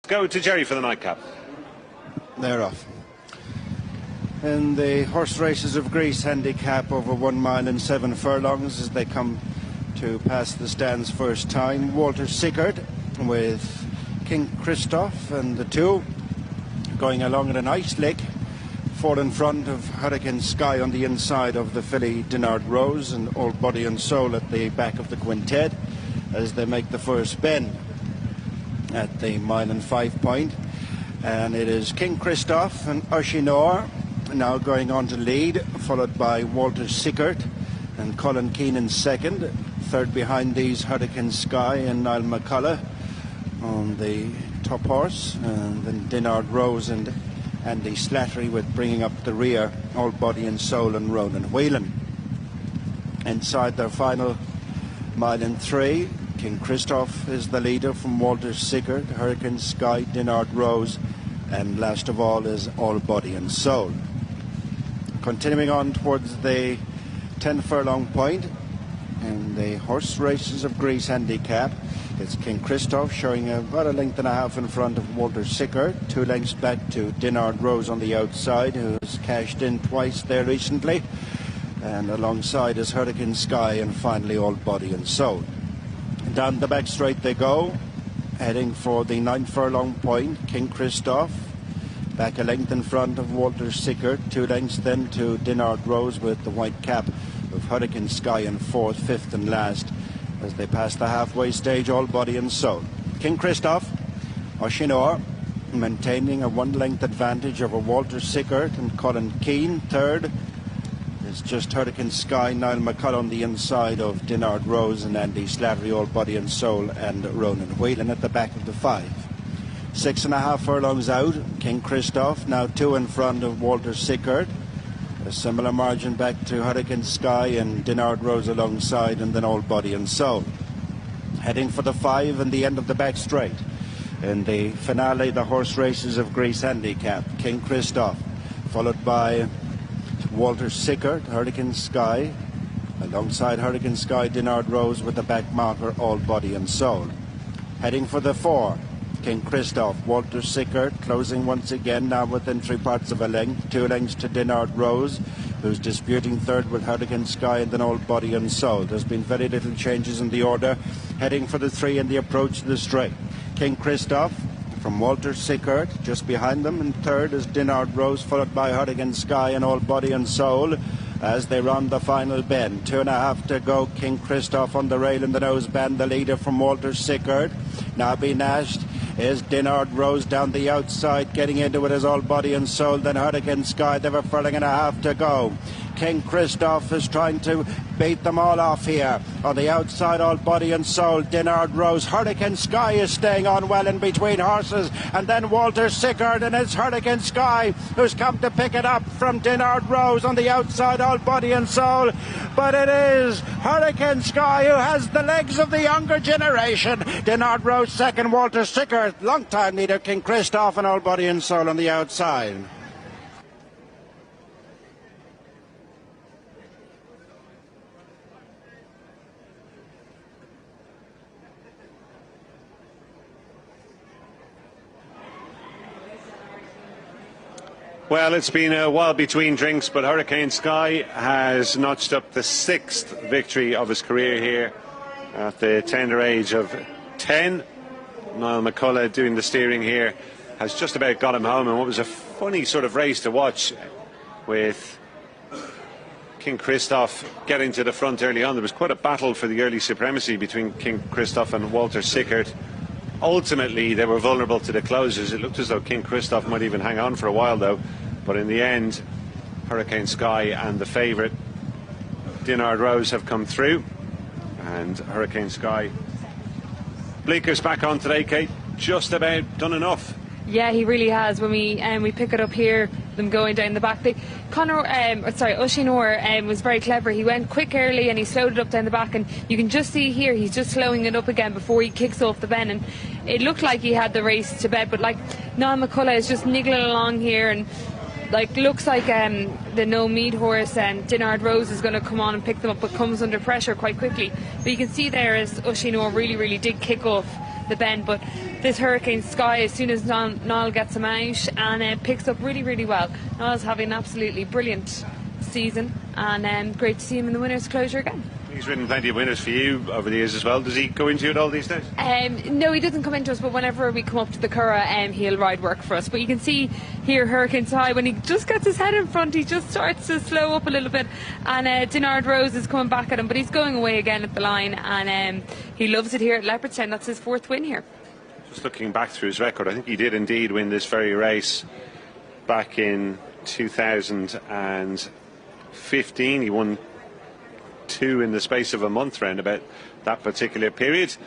go to Jerry for the nightcap. They're off. In the horse races of Greece handicap over 1 mile and 7 furlongs as they come to pass the stands first time, Walter Sickert with King Christoph and the two going along at a nice lick, 4 in front of Hurricane Sky on the inside of the filly Dinard Rose, and All Body and Soul at the back of the quintet as they make the first bend at the 1 mile and 5 point. And it is King Christoph and Oshinor now going on to lead, followed by Walter Sickert and Colin Keane in second. Third behind these, Hurricane Sky and Niall McCullough on the top horse, and then Dinard Rose and Andy Slattery with bringing up the rear, All Body and Soul and Ronan Whelan. Inside their final 1 mile and 3, King Christoph is the leader from Walter Sickert, Hurricane Sky, Dinard Rose, and last of all is All Body and Soul. Continuing on towards the 10 furlong point in the horse races of Greece handicap, it's King Christoph showing about a length and a half in front of Walter Sickert, 2 lengths back to Dinard Rose on the outside, who's cashed in twice there recently, and alongside is Hurricane Sky, and finally All Body and Soul. Down the back straight they go, heading for the 9th furlong point. King Christoph back a length in front of Walter Sickert, 2 lengths then to Dinard Rose with the white cap of Hurricane Sky in 4th, 5th and last as they pass the halfway stage, All Body and Soul. King Christoph, Oshinor maintaining a 1 length advantage over Walter Sickert and Colin Keane. Third is just Hurricane Sky, Niall McCullough on the inside of Dinard Rose and Andy Slattery, All Body and Soul and Ronan Whelan at the back of the 5. 6.5 furlongs out, King Christoph now 2 in front of Walter Sickert. A similar margin back to Hurricane Sky and Dinard Rose alongside, and then All Body and Soul. Heading for the 5 and the end of the back straight. In the finale, the horse races of Greece handicap, King Christoph, followed by Walter Sickert, Hurricane Sky, alongside Hurricane Sky, Dinard Rose with the back marker, All Body and Soul. Heading for the 4, King Christoph, Walter Sickert closing once again, now within 3/4 of a length, 2 lengths to Dinard Rose, who's disputing third with Hurricane Sky, and then All Body and Soul. There's been very little changes in the order. Heading for the 3 in the approach to the straight, King Christoph from Walter Sickert, just behind them, and third is Dinard Rose, followed by Hurricane Sky and All Body and Soul as they run the final bend. 2.5 to go. King Christoph on the rail in the nose band, the leader from Walter Sickert. Now being nashed is Dinard Rose down the outside, getting into it is All Body and Soul, then Hurricane Sky. They have a furlong and a half to go. King Christoph is trying to beat them all off here. On the outside, All Body and Soul, Dinard Rose. Hurricane Sky is staying on well in between horses, and then Walter Sickert, and it's Hurricane Sky who's come to pick it up from Dinard Rose. On the outside, All Body and Soul, but it is Hurricane Sky who has the legs of the younger generation. Dinard Rose second, Walter Sickert, long time leader King Christoph, and All Body and Soul on the outside. Well, it's been a while between drinks, but Hurricane Sky has notched up the 6th victory of his career here at the tender age of 10. Niall McCullough doing the steering here has just about got him home, and what was a funny sort of race to watch with King Christoph getting to the front early on. There was quite a battle for the early supremacy between King Christoph and Walter Sickert. Ultimately, they were vulnerable to the closers. It looked as though King Christoph might even hang on for a while, though. But in the end, Hurricane Sky and the favourite Dinard Rose have come through. And Hurricane Sky, Bleeker's back on today, Kate. Just about done enough. Yeah, he really has. When we pick it up here, them going down the back. Oshinor was very clever. He went quick early and he slowed it up down the back, and you can just see here he's just slowing it up again before he kicks off the bend. And it looked like he had the race to bed, but like Niall McCullough is just niggling along here, and like looks like the No Mead horse and Dinard Rose is going to come on and pick them up, but comes under pressure quite quickly. But you can see there as Oshinor really did kick off the bend. But this Hurricane Sky, as soon as Niall gets him out, and picks up really, really well. Niall's having an absolutely brilliant season, and great to see him in the winners' closure again. He's ridden plenty of winners for you over the years as well. Does he go into it all these days? No, he doesn't come into us, but whenever we come up to the Curragh, he'll ride work for us. But you can see here Hurricane Sky, when he just gets his head in front, he just starts to slow up a little bit, and Dinard Rose is coming back at him, but he's going away again at the line, and he loves it here at Leopardstown. That's his 4th win here. Just looking back through his record, I think he did indeed win this very race back in 2015. He won 2 in the space of a month round about that particular period.